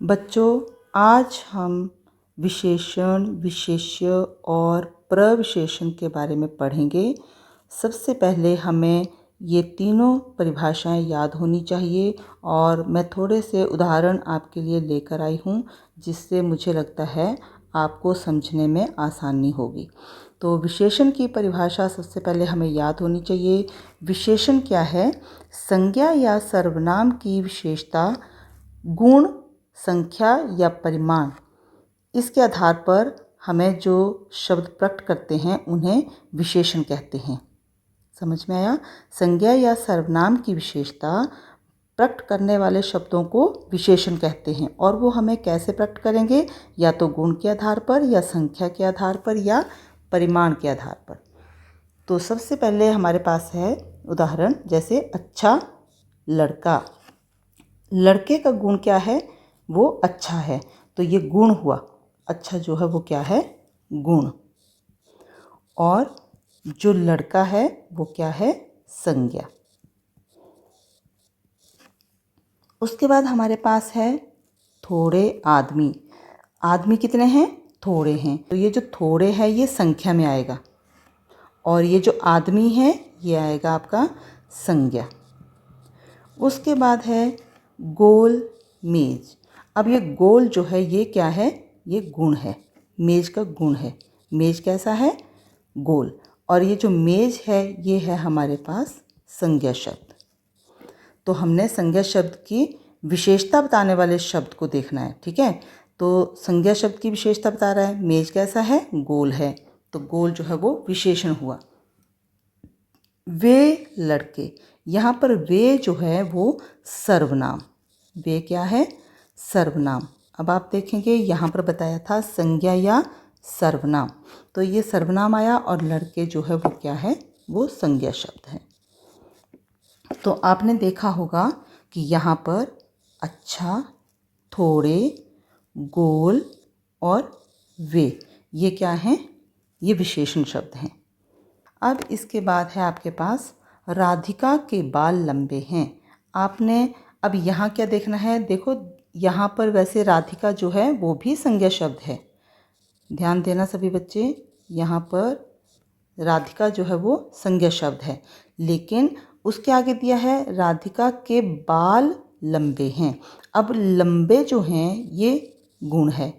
बच्चों, आज हम विशेषण, विशेष्य और प्रविशेषण के बारे में पढ़ेंगे। सबसे पहले हमें ये तीनों परिभाषाएं याद होनी चाहिए और मैं थोड़े से उदाहरण आपके लिए लेकर आई हूँ, जिससे मुझे लगता है आपको समझने में आसानी होगी। तो विशेषण की परिभाषा सबसे पहले हमें याद होनी चाहिए। विशेषण क्या है? संज्ञा या सर्वनाम की विशेषता, गुण, संख्या या परिमाण, इसके आधार पर हमें जो शब्द प्रकट करते हैं उन्हें विशेषण कहते हैं। समझ में आया? संज्ञा या सर्वनाम की विशेषता प्रकट करने वाले शब्दों को विशेषण कहते हैं। और वो हमें कैसे प्रकट करेंगे? या तो गुण के आधार पर, या संख्या के आधार पर, या परिमाण के आधार पर। तो सबसे पहले हमारे पास है उदाहरण, जैसे अच्छा लड़का। लड़के का गुण क्या है? वो अच्छा है, तो ये गुण हुआ। अच्छा जो है वो क्या है? गुण। और जो लड़का है वो क्या है? संज्ञा। उसके बाद हमारे पास है थोड़े आदमी। आदमी कितने हैं? थोड़े हैं, तो ये जो थोड़े है ये संख्या में आएगा, और ये जो आदमी है ये आएगा आपका संज्ञा। उसके बाद है गोल मेज। अब ये गोल जो है ये क्या है? ये गुण है, मेज का गुण है। मेज कैसा है? गोल। और ये जो मेज है ये है हमारे पास संज्ञा शब्द। तो हमने संज्ञा शब्द की विशेषता बताने वाले शब्द को देखना है, ठीक है? तो संज्ञा शब्द की विशेषता बता रहा है, मेज कैसा है? गोल है, तो गोल जो है वो विशेषण हुआ। वे लड़के, यहाँ पर वे जो है वो सर्वनाम। वे क्या है? सर्वनाम। अब आप देखेंगे यहाँ पर बताया था संज्ञा या सर्वनाम, तो ये सर्वनाम आया, और लड़के जो है वो क्या है? वो संज्ञा शब्द है। तो आपने देखा होगा कि यहाँ पर अच्छा, थोड़े, गोल और वे, ये क्या हैं? ये विशेषण शब्द हैं। अब इसके बाद है आपके पास राधिका के बाल लंबे हैं। आपने अब यहाँ क्या देखना है? देखो यहाँ पर वैसे राधिका जो है वो भी संज्ञा शब्द है। ध्यान देना सभी बच्चे, यहाँ पर राधिका जो है वो संज्ञा शब्द है, लेकिन उसके आगे दिया है राधिका के बाल लंबे हैं। अब लंबे जो हैं ये गुण है।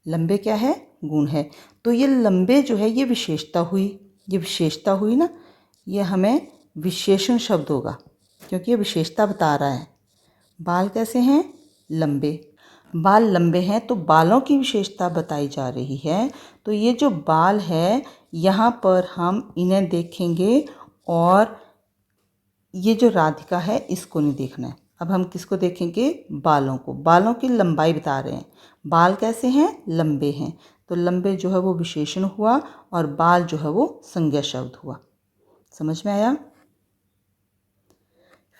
लंबे क्या है? गुण है। तो ये लंबे जो है ये विशेषता हुई। ये विशेषता हुई ना, ये हमें विशेषण शब्द होगा, क्योंकि ये विशेषता बता रहा है। बाल कैसे हैं? लंबे। बाल लंबे हैं तो बालों की विशेषता बताई जा रही है। तो ये जो बाल है यहाँ पर हम इन्हें देखेंगे, और ये जो राधिका है इसको नहीं देखना है। अब हम किसको देखेंगे? बालों को। बालों की लंबाई बता रहे हैं। बाल कैसे हैं? लंबे हैं, तो लंबे जो है वो विशेषण हुआ, और बाल जो है वो संज्ञा शब्द हुआ। समझ में आया?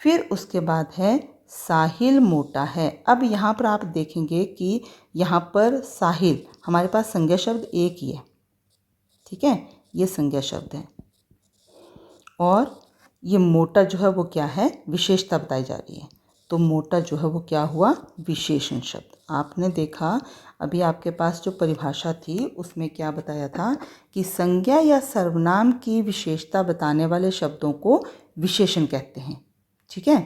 फिर उसके बाद है साहिल मोटा है। अब यहाँ पर आप देखेंगे कि यहाँ पर साहिल हमारे पास संज्ञा शब्द एक ही है, ठीक है? ये संज्ञा शब्द है, और ये मोटा जो है वो क्या है? विशेषता बताई जा रही है। तो मोटा जो है वो क्या हुआ? विशेषण शब्द। आपने देखा अभी आपके पास जो परिभाषा थी उसमें क्या बताया था कि संज्ञा या सर्वनाम की विशेषता बताने वाले शब्दों को विशेषण कहते हैं, ठीक है?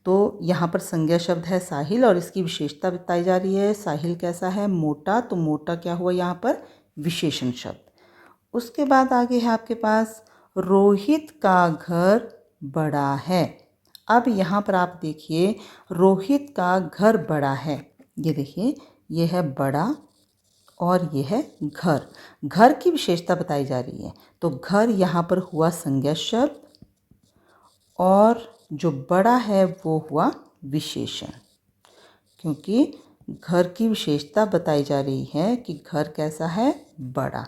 तो यहाँ पर संज्ञा शब्द है साहिल, और इसकी विशेषता बताई जा रही है। साहिल कैसा है? मोटा। तो मोटा क्या हुआ यहाँ पर? विशेषण शब्द। उसके बाद आगे है आपके पास रोहित का घर बड़ा है। अब यहाँ पर आप देखिए रोहित का घर बड़ा है। ये देखिए, ये है बड़ा और ये है घर। घर की विशेषता बताई जा रही है, तो घर यहाँ पर हुआ संज्ञा शब्द, और जो बड़ा है वो हुआ विशेषण, क्योंकि घर की विशेषता बताई जा रही है कि घर कैसा है? बड़ा।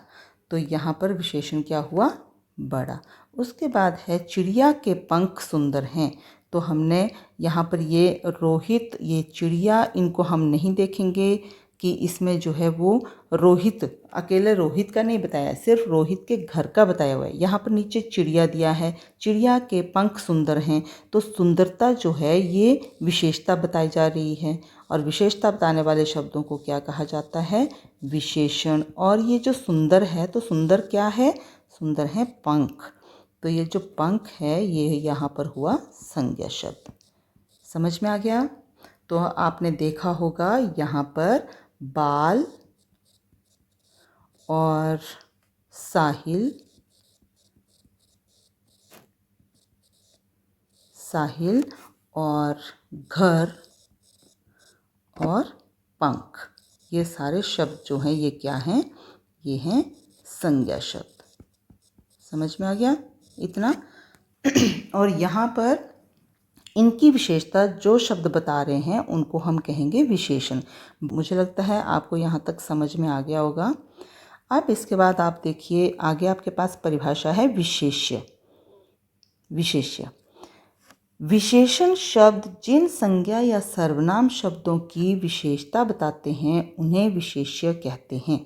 तो यहाँ पर विशेषण क्या हुआ? बड़ा। उसके बाद है चिड़िया के पंख सुंदर हैं। तो हमने यहाँ पर ये रोहित, ये चिड़िया, इनको हम नहीं देखेंगे कि इसमें जो है वो रोहित, अकेले रोहित का नहीं बताया, सिर्फ रोहित के घर का बताया हुआ है। यहाँ पर नीचे चिड़िया दिया है, चिड़िया के पंख सुंदर हैं, तो सुंदरता जो है ये विशेषता बताई जा रही है। और विशेषता बताने वाले शब्दों को क्या कहा जाता है? विशेषण। और ये जो सुंदर है, तो सुंदर क्या है? सुंदर है पंख। तो ये जो पंख है ये यहाँ पर हुआ संज्ञा शब्द। समझ में आ गया? तो आपने देखा होगा यहाँ पर बाल और साहिल, साहिल और घर और पंख, ये सारे शब्द जो हैं ये क्या हैं? ये हैं संज्ञा शब्द। समझ में आ गया इतना? और यहाँ पर इनकी विशेषता जो शब्द बता रहे हैं उनको हम कहेंगे विशेषण। मुझे लगता है आपको यहाँ तक समझ में आ गया होगा। अब इसके बाद आप देखिए आगे आपके पास परिभाषा है विशेष्य। विशेष्य, विशेषण शब्द जिन संज्ञा या सर्वनाम शब्दों की विशेषता बताते हैं उन्हें विशेष्य कहते हैं।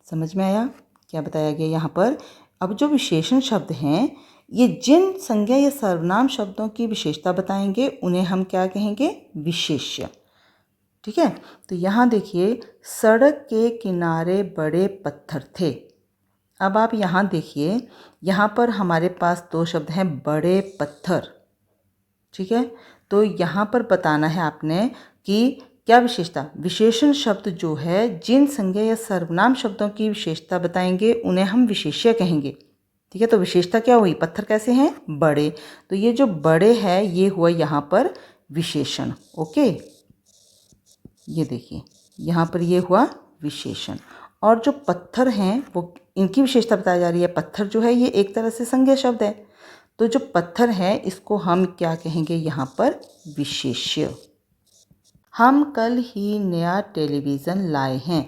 समझ में आया क्या बताया गया यहाँ पर? अब जो विशेषण शब्द हैं ये जिन संज्ञा या सर्वनाम शब्दों की विशेषता बताएंगे उन्हें हम क्या कहेंगे? विशेष्य। ठीक है, तो यहाँ देखिए सड़क के किनारे बड़े पत्थर थे। अब आप यहाँ देखिए, यहाँ पर हमारे पास दो शब्द हैं, बड़े पत्थर। ठीक है, तो यहाँ पर बताना है आपने कि क्या विशेषता? विशेषण शब्द जो है जिन संज्ञा या सर्वनाम शब्दों की विशेषता बताएंगे उन्हें हम विशेष्य कहेंगे। ठीक है, तो विशेषता क्या हुई? पत्थर कैसे हैं? बड़े। तो ये जो बड़े हैं ये हुआ यहाँ पर विशेषण। ओके, ये देखिए यहाँ पर ये हुआ विशेषण। और जो पत्थर हैं वो इनकी विशेषता बताई जा रही है। पत्थर जो है ये एक तरह से संज्ञा शब्द है, तो जो पत्थर है इसको हम क्या कहेंगे यहाँ पर? विशेष्य। हम कल ही नया टेलीविज़न लाए हैं।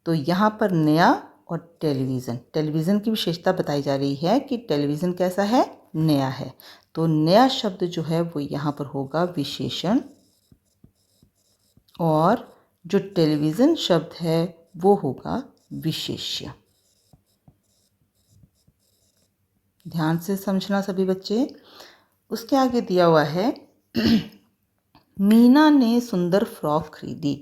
तो यहाँ पर नया और टेलीविज़न, टेलीविज़न की विशेषता बताई जा रही है कि टेलीविज़न कैसा है? नया है। तो नया शब्द जो है वो यहाँ पर होगा विशेषण, और जो टेलीविज़न शब्द है वो होगा विशेष्य। ध्यान से समझना सभी बच्चे। उसके आगे दिया हुआ है मीना ने सुंदर फ्रॉक खरीदी।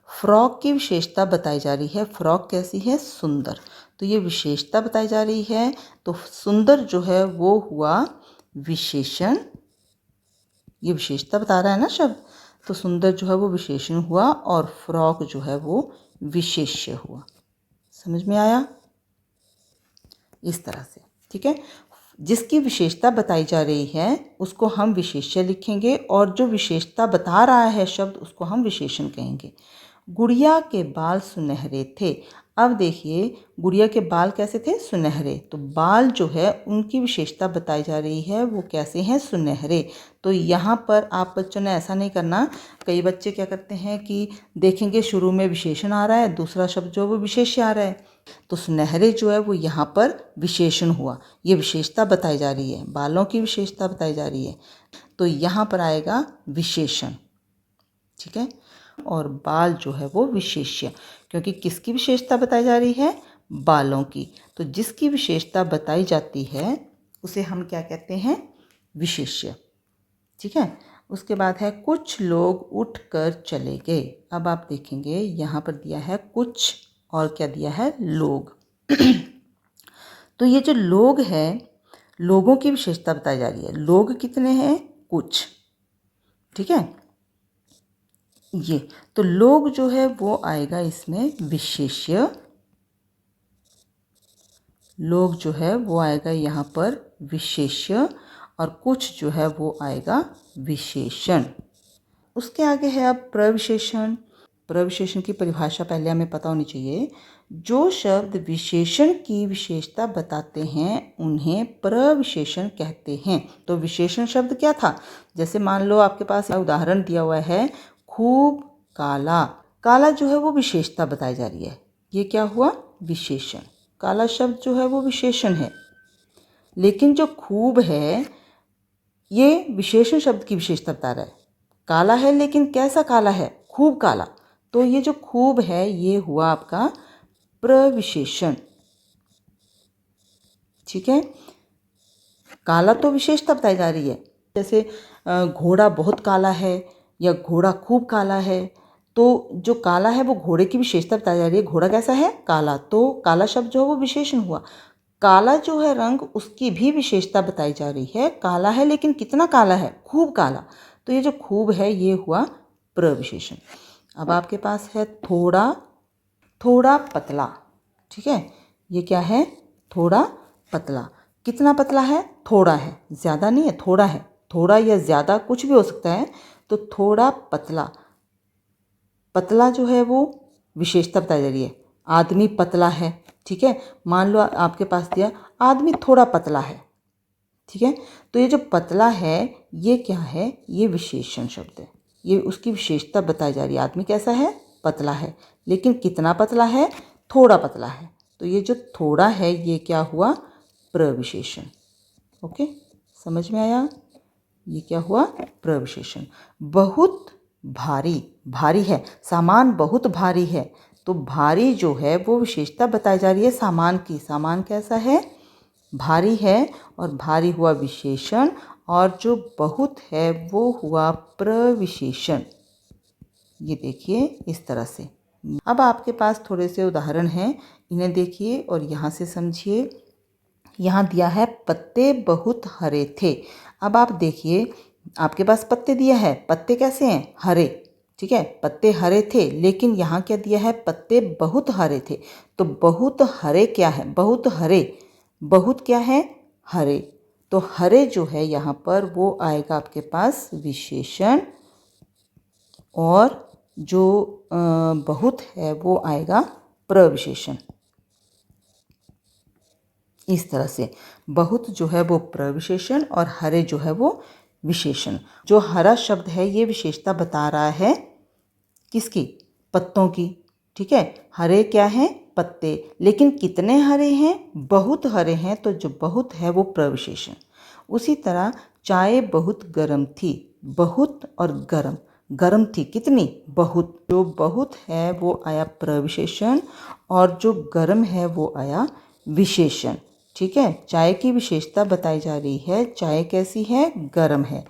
फ्रॉक की विशेषता बताई जा रही है। फ्रॉक कैसी है? सुंदर। तो ये विशेषता बताई जा रही है। तो सुंदर जो है वो हुआ विशेषण, ये विशेषता बता रहा है ना शब्द, तो सुंदर जो है वो विशेषण हुआ और फ्रॉक जो है वो विशेष्य हुआ। समझ में आया? इस तरह से। ठीक है, जिसकी विशेषता बताई जा रही है उसको हम विशेष्य लिखेंगे और जो विशेषता बता रहा है शब्द उसको हम विशेषण कहेंगे। गुड़िया के बाल सुनहरे थे। अब देखिए गुड़िया के बाल कैसे थे? सुनहरे। तो बाल जो है उनकी विशेषता बताई जा रही है, वो कैसे हैं? सुनहरे। तो यहाँ पर आप बच्चों ने ऐसा नहीं करना। कई बच्चे क्या करते हैं कि देखेंगे शुरू में विशेषण आ रहा है, दूसरा शब्द जो है वो विशेष्य आ रहा है, तो सुनहरे जो है वो यहाँ पर विशेषण हुआ। ये विशेषता बताई जा रही है, बालों की विशेषता बताई जा रही है, तो यहाँ पर आएगा विशेषण। ठीक है, और बाल जो है वो विशेष्य, क्योंकि किसकी विशेषता बताई जा रही है? बालों की। तो जिसकी विशेषता बताई जाती है उसे हम क्या कहते हैं? विशेष्य। ठीक है, उसके बाद है कुछ लोग उठकर चले गए। अब आप देखेंगे यहाँ पर दिया है कुछ और क्या दिया है? लोग। तो ये जो लोग हैं, लोगों की विशेषता बताई जा रही है। लोग कितने हैं? कुछ। ठीक है, ये तो लोग जो है वो आएगा इसमें विशेष्य। लोग जो है वो आएगा यहाँ पर विशेष्य, और कुछ जो है वो आएगा विशेषण। उसके आगे है अब प्रविशेषण। प्रविशेषण की परिभाषा पहले हमें पता होनी चाहिए। जो शब्द विशेषण की विशेषता बताते हैं उन्हें प्रविशेषण कहते हैं। तो विशेषण शब्द क्या था? जैसे मान लो आपके पास उदाहरण दिया हुआ है खूब काला। काला जो है वो विशेषता बताई जा रही है, ये क्या हुआ? विशेषण। काला शब्द जो है वो विशेषण है, लेकिन जो खूब है ये विशेषण शब्द की विशेषता बता रहा है। काला है लेकिन कैसा काला है? खूब काला। तो ये जो खूब है ये हुआ आपका प्रविशेषण। ठीक है, काला तो विशेषता बताई जा रही है, जैसे घोड़ा बहुत काला है या घोड़ा खूब काला है, तो जो काला है वो घोड़े की विशेषता बताई जा रही है। घोड़ा कैसा है? काला, तो काला शब्द जो है वो विशेषण हुआ। काला जो है रंग, उसकी भी विशेषता बताई जा रही है। काला है लेकिन कितना काला है? खूब काला। तो ये जो खूब है ये हुआ प्रविशेषण। अब आपके पास है थोड़ा, थोड़ा पतला। ठीक है, ये क्या है? थोड़ा पतला। कितना पतला है? थोड़ा है, ज़्यादा नहीं है, थोड़ा है। थोड़ा या ज़्यादा कुछ भी हो सकता है, तो थोड़ा पतला। पतला जो है वो विशेषता बताई जा रही है। आदमी पतला है, ठीक है, मान लो आपके पास दिया आदमी थोड़ा पतला है। ठीक है, तो ये जो पतला है ये क्या है? ये विशेषण शब्द है, ये उसकी विशेषता बताई जा रही है। आदमी कैसा है? पतला है, लेकिन कितना पतला है? थोड़ा पतला है। तो ये जो थोड़ा है ये क्या हुआ? प्रविशेषण। ओके, समझ में आया? ये क्या हुआ? प्रविशेषण। बहुत भारी, भारी है, सामान बहुत भारी है, तो भारी जो है वो विशेषता बताई जा रही है सामान की। सामान कैसा है? भारी है, और भारी हुआ विशेषण, और जो बहुत है वो हुआ प्रविशेषण। ये देखिए इस तरह से। अब आपके पास थोड़े से उदाहरण हैं, इन्हें देखिए और यहाँ से समझिए। यहाँ दिया है पत्ते बहुत हरे थे। अब आप देखिए, आपके पास पत्ते दिया है, पत्ते कैसे हैं? हरे। ठीक है, पत्ते हरे थे, लेकिन यहाँ क्या दिया है? पत्ते बहुत हरे थे। तो बहुत हरे क्या है? बहुत हरे, बहुत क्या है? हरे। तो हरे जो है यहाँ पर वो आएगा आपके पास विशेषण, और जो बहुत है वो आएगा प्रविशेषण। इस तरह से बहुत जो है वो प्रविशेषण और हरे जो है वो विशेषण। जो हरा शब्द है ये विशेषता बता रहा है किसकी? पत्तों की। ठीक है, हरे क्या हैं? पत्ते, लेकिन कितने हरे हैं? बहुत हरे हैं, तो जो बहुत है वो प्रविशेषण। उसी तरह चाय बहुत गर्म थी। बहुत और गर्म, गर्म थी कितनी? बहुत। जो बहुत है वो आया प्रविशेषण, और जो गर्म है वो आया विशेषण। ठीक है, चाय की विशेषता बताई जा रही है। चाय कैसी है? गर्म है।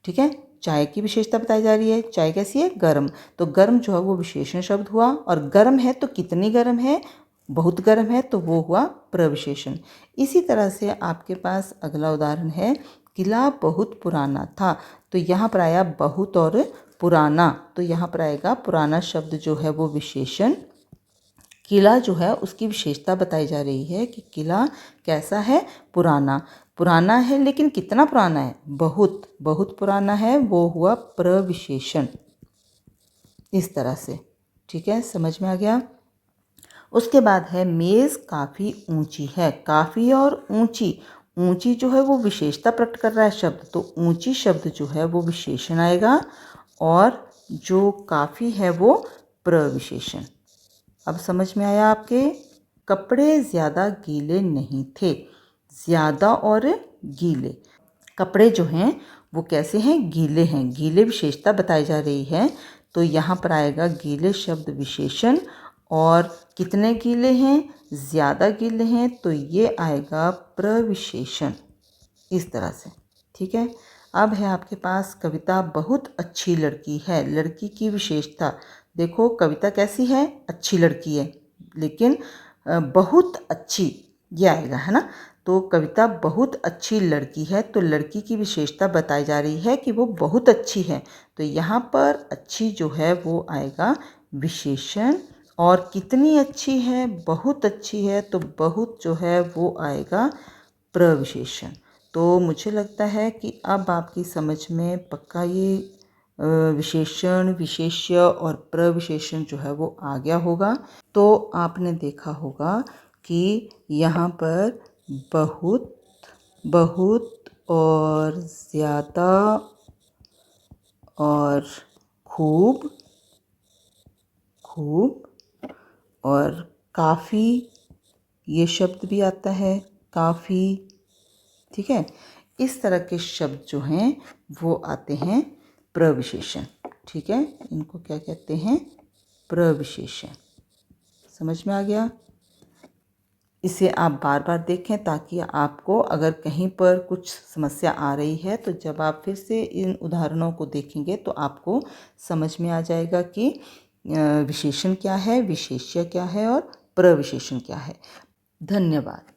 ठीक है, चाय की विशेषता बताई जा रही है। चाय कैसी है? गर्म। तो गर्म जो है वो विशेषण शब्द हुआ, और गर्म है तो कितनी गर्म है? बहुत गर्म है, तो वो हुआ प्रविशेषण। इसी तरह से आपके पास अगला उदाहरण है, किला बहुत पुराना था। तो यहाँ पर आया बहुत और पुराना, तो यहाँ पर आएगा पुराना शब्द जो है वो विशेषण। किला जो है उसकी विशेषता बताई जा रही है कि किला कैसा है? पुराना। पुराना है, लेकिन कितना पुराना है? बहुत, बहुत पुराना है, वो हुआ प्रविशेषण। इस तरह से। ठीक है, समझ में आ गया? उसके बाद है मेज़ काफ़ी ऊंची है। काफ़ी और ऊंची, ऊंची जो है वो विशेषता प्रकट कर रहा है शब्द, तो ऊंची शब्द जो है वो विशेषण आएगा, और जो काफ़ी है वो प्रविशेषण। अब समझ में आया आपके? कपड़े ज़्यादा गीले नहीं थे। ज़्यादा और गीले, कपड़े जो हैं वो कैसे हैं? गीले हैं। गीले विशेषता बताई जा रही है, तो यहाँ पर आएगा गीले शब्द विशेषण, और कितने गीले हैं? ज़्यादा गीले हैं, तो ये आएगा प्रविशेषण। इस तरह से। ठीक है, अब है आपके पास कविता बहुत अच्छी लड़की है। लड़की की विशेषता देखो, कविता कैसी है? अच्छी लड़की है, लेकिन बहुत अच्छी ये आएगा, है ना? तो कविता बहुत अच्छी लड़की है, तो लड़की की विशेषता बताई जा रही है कि वो बहुत अच्छी है, तो यहाँ पर अच्छी जो है वो आएगा विशेषण। और कितनी अच्छी है? बहुत अच्छी है, तो बहुत जो है वो आएगा प्रविशेषण। तो मुझे लगता है कि अब आपकी समझ में पक्का ये विशेषण, विशेष्य और प्रविशेषण जो है वो आ गया होगा। तो आपने देखा होगा कि यहाँ पर बहुत, बहुत और ज़्यादा और खूब, खूब और काफ़ी, ये शब्द भी आता है, काफ़ी। ठीक है, इस तरह के शब्द जो हैं वो आते हैं प्रविशेषण। ठीक है, इनको क्या कहते हैं? प्रविशेषण। समझ में आ गया? इसे आप बार बार देखें ताकि आपको अगर कहीं पर कुछ समस्या आ रही है तो जब आप फिर से इन उदाहरणों को देखेंगे तो आपको समझ में आ जाएगा कि विशेषण क्या है, विशेष्य क्या है और प्रविशेषण क्या है। धन्यवाद।